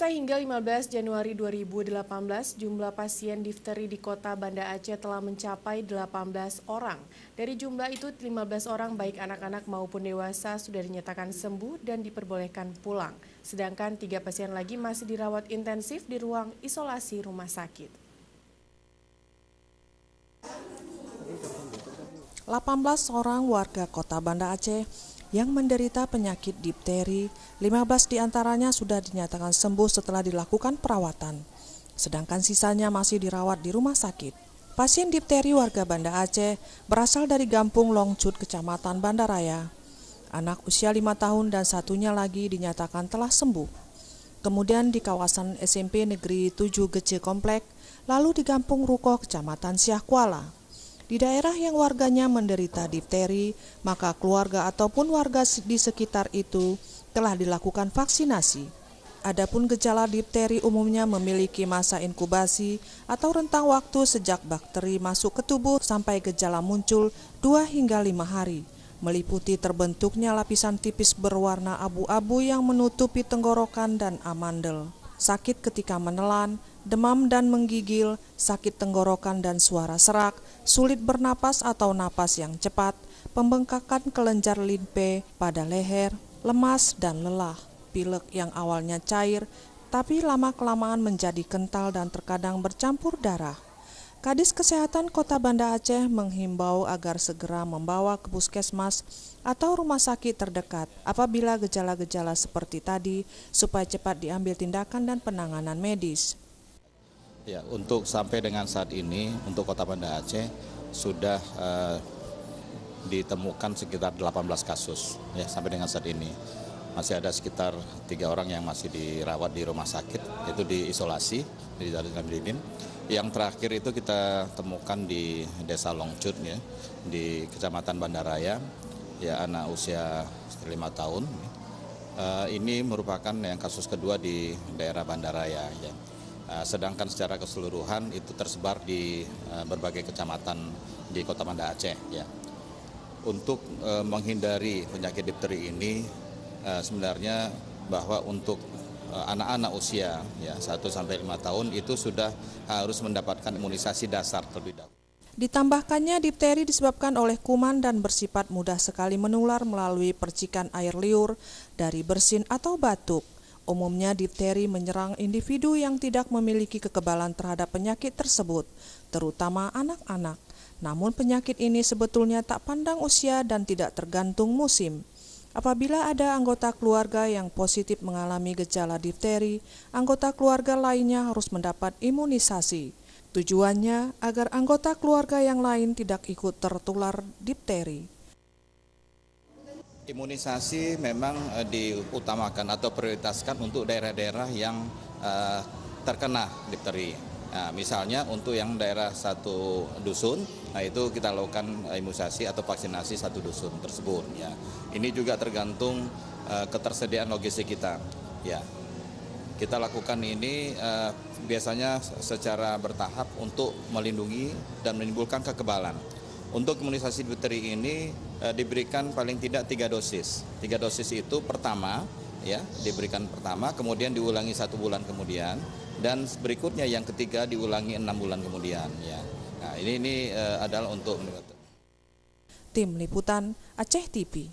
Selasa hingga 15 Januari 2018, jumlah pasien difteri di kota Banda Aceh telah mencapai 18 orang. Dari jumlah itu, 15 orang baik anak-anak maupun dewasa sudah dinyatakan sembuh dan diperbolehkan pulang. Sedangkan 3 pasien lagi masih dirawat intensif di ruang isolasi rumah sakit. 18 orang warga kota Banda Aceh yang menderita penyakit difteri, 15 diantaranya sudah dinyatakan sembuh setelah dilakukan perawatan, sedangkan sisanya masih dirawat di rumah sakit. Pasien difteri warga Banda Aceh berasal dari Gampung Longcut, Kecamatan Bandaraya. Anak usia 5 tahun dan satunya lagi dinyatakan telah sembuh. Kemudian di kawasan SMP Negeri 7 Gece Komplek, lalu di Gampung Rukoh, Kecamatan Siak Kuala. Di daerah yang warganya menderita difteri, maka keluarga ataupun warga di sekitar itu telah dilakukan vaksinasi. Adapun gejala difteri umumnya memiliki masa inkubasi atau rentang waktu sejak bakteri masuk ke tubuh sampai gejala muncul 2 hingga 5 hari, meliputi terbentuknya lapisan tipis berwarna abu-abu yang menutupi tenggorokan dan amandel, sakit ketika menelan, demam dan menggigil, sakit tenggorokan dan suara serak, sulit bernapas atau napas yang cepat, pembengkakan kelenjar limfe pada leher, lemas dan lelah, pilek yang awalnya cair tapi lama-kelamaan menjadi kental dan terkadang bercampur darah. Kadis Kesehatan Kota Banda Aceh menghimbau agar segera membawa ke puskesmas atau rumah sakit terdekat apabila gejala-gejala seperti tadi supaya cepat diambil tindakan dan penanganan medis. Ya, untuk sampai dengan saat ini untuk Kota Banda Aceh sudah ditemukan sekitar 18 kasus ya sampai dengan saat ini. Masih ada sekitar 3 orang yang masih dirawat di rumah sakit, itu diisolasi di Darul Kamiludin. Yang terakhir itu kita temukan di Desa Longcut ya, di Kecamatan Bandaraya, ya anak usia 5 tahun. Ini merupakan yang kasus kedua di daerah Bandaraya ya. Sedangkan secara keseluruhan itu tersebar di berbagai kecamatan di Kota Banda Aceh ya. Untuk menghindari penyakit difteri ini sebenarnya bahwa untuk anak-anak usia ya 1 sampai 5 tahun itu sudah harus mendapatkan imunisasi dasar terlebih dahulu. Ditambahkannya difteri disebabkan oleh kuman dan bersifat mudah sekali menular melalui percikan air liur dari bersin atau batuk. Umumnya difteri menyerang individu yang tidak memiliki kekebalan terhadap penyakit tersebut, terutama anak-anak. Namun penyakit ini sebetulnya tak pandang usia dan tidak tergantung musim. Apabila ada anggota keluarga yang positif mengalami gejala difteri, anggota keluarga lainnya harus mendapat imunisasi. Tujuannya agar anggota keluarga yang lain tidak ikut tertular difteri. Imunisasi memang diutamakan atau prioritaskan untuk daerah-daerah yang terkena difteri. Nah, misalnya untuk yang daerah satu dusun, nah itu kita lakukan imunisasi atau vaksinasi satu dusun tersebut. Ya, ini juga tergantung ketersediaan logistik kita. Ya, kita lakukan ini biasanya secara bertahap untuk melindungi dan menimbulkan kekebalan. Untuk imunisasi difteri ini diberikan paling tidak 3 dosis. 3 dosis itu pertama, ya diberikan pertama, kemudian diulangi 1 bulan kemudian, dan berikutnya yang ketiga diulangi 6 bulan kemudian. Ya, nah ini adalah untuk Tim Liputan Aceh TV.